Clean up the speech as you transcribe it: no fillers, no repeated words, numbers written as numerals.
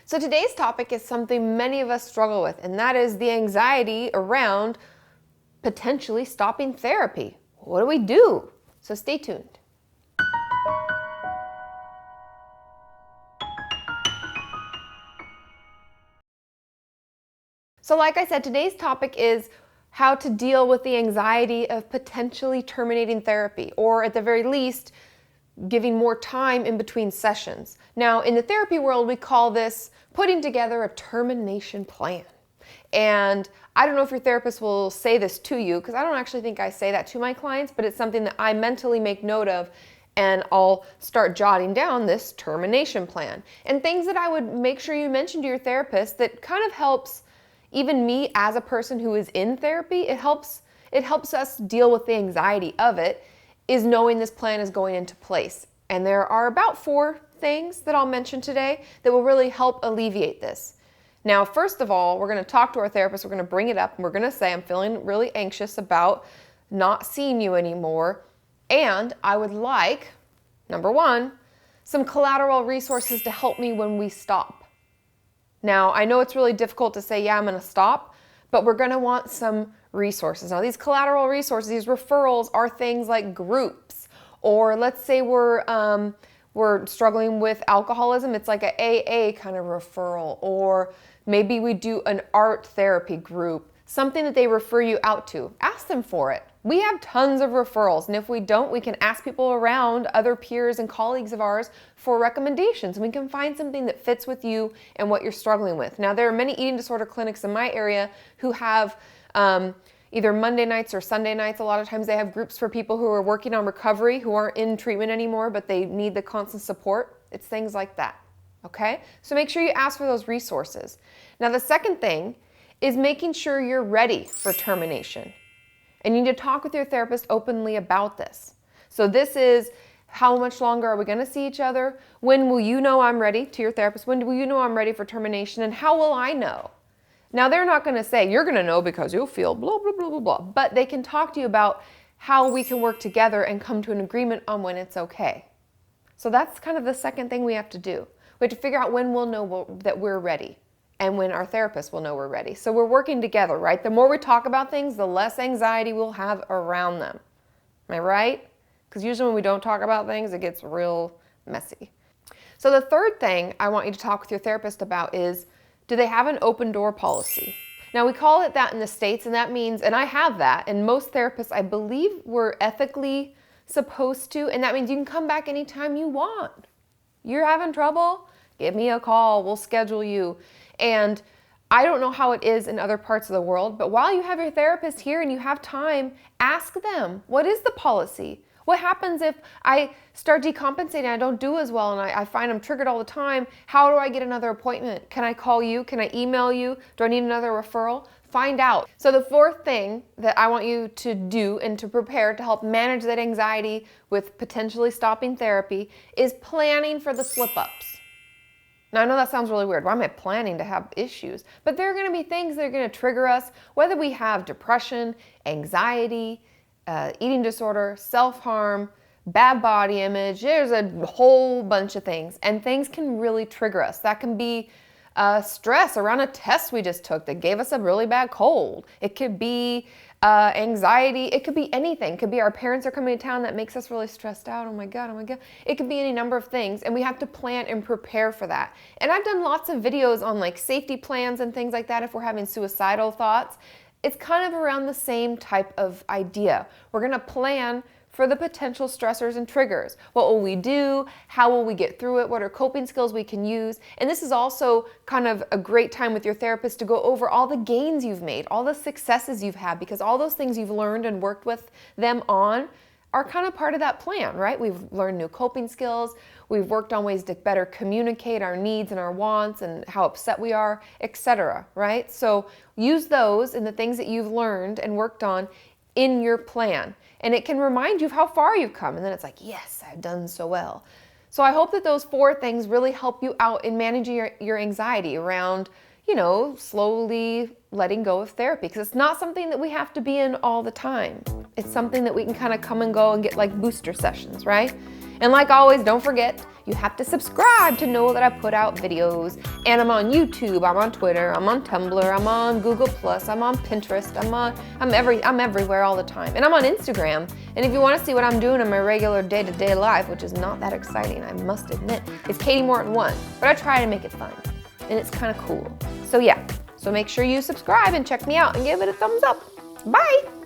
So today's topic is something many of us struggle with, and that is the anxiety around potentially stopping therapy. What do we do? So stay tuned. So like I said, today's topic is how to deal with the anxiety of potentially terminating therapy, or at the very least, giving more time in between sessions. Now, in the therapy world, we call this putting together a termination plan. And I don't know if your therapist will say this to you, because I don't actually think I say that to my clients, but it's something that I mentally make note of, and I'll start jotting down this termination plan. And things that I would make sure you mention to your therapist that kind of helps even me as a person who is in therapy, it helps us deal with the anxiety of it, is knowing this plan is going into place. And there are about 4 things that I'll mention today that will really help alleviate this. Now, first of all, we're going to talk to our therapist, we're going to bring it up, and we're going to say, I'm feeling really anxious about not seeing you anymore, and I would like, number 1, some collateral resources to help me when we stop. Now, I know it's really difficult to say, yeah, I'm going to stop, but we're going to want some resources. Now, these collateral resources, these referrals are things like groups, or let's say we're struggling with alcoholism, it's like an AA kind of referral, or maybe we do an art therapy group, something that they refer you out to. Ask them for it. We have tons of referrals, and if we don't, we can ask people around, other peers and colleagues of ours, for recommendations, and we can find something that fits with you and what you're struggling with. Now, there are many eating disorder clinics in my area who have either Monday nights or Sunday nights. A lot of times they have groups for people who are working on recovery, who aren't in treatment anymore, but they need the constant support. It's things like that, okay? So make sure you ask for those resources. Now, the second thing is making sure you're ready for termination. And you need to talk with your therapist openly about this. So this is, how much longer are we going to see each other? When will you know I'm ready, to your therapist? When will you know I'm ready for termination? And how will I know? Now, they're not going to say, you're going to know because you'll feel blah, blah, blah, blah, blah. But they can talk to you about how we can work together and come to an agreement on when it's okay. So that's kind of the second thing we have to do. We have to figure out when we'll know that we're ready, and when our therapist will know we're ready. So we're working together, right? The more we talk about things, the less anxiety we'll have around them. Am I right? Because usually when we don't talk about things, it gets real messy. So the third thing I want you to talk with your therapist about is, do they have an open door policy? Now, we call it that in the States, and that means, and I have that, and most therapists, I believe, we're ethically supposed to, and that means you can come back anytime you want. You're having trouble? Give me a call, we'll schedule you. And I don't know how it is in other parts of the world, but while you have your therapist here and you have time, ask them, what is the policy? What happens if I start decompensating, I don't do as well, and I find I'm triggered all the time? How do I get another appointment? Can I call you? Can I email you? Do I need another referral? Find out. So the fourth thing that I want you to do and to prepare to help manage that anxiety with potentially stopping therapy is planning for the slip-ups. Now, I know that sounds really weird. Why am I planning to have issues? But there are going to be things that are going to trigger us, whether we have depression, anxiety, eating disorder, self-harm, bad body image. There's a whole bunch of things, and things can really trigger us. That can be stress around a test we just took that gave us a really bad cold. It could be anxiety. It could be anything. It could be our parents are coming to town that makes us really stressed out. Oh my God, oh my God. It could be any number of things, and we have to plan and prepare for that. And I've done lots of videos on like safety plans and things like that if we're having suicidal thoughts. It's kind of around the same type of idea. We're going to plan for the potential stressors and triggers. What will we do? How will we get through it? What are coping skills we can use? And this is also kind of a great time with your therapist to go over all the gains you've made, all the successes you've had, because all those things you've learned and worked with them on are kind of part of that plan, right? We've learned new coping skills. We've worked on ways to better communicate our needs and our wants and how upset we are, etc., right? So use those and the things that you've learned and worked on in your plan. And it can remind you of how far you've come. And then it's like, yes, I've done so well. So I hope that those 4 things really help you out in managing your anxiety around, slowly letting go of therapy. Because it's not something that we have to be in all the time. It's something that we can kind of come and go and get like booster sessions, right? And like always, don't forget, You have to subscribe to know that I put out videos. And I'm on YouTube, I'm on Twitter, I'm on Tumblr, I'm on Google+, I'm on Pinterest, I'm everywhere all the time. And I'm on Instagram. And if you want to see what I'm doing in my regular day-to-day life, which is not that exciting, I must admit, it's Kati Morton 1. But I try to make it fun. And it's kind of cool. So yeah, so make sure you subscribe and check me out and give it a thumbs up. Bye!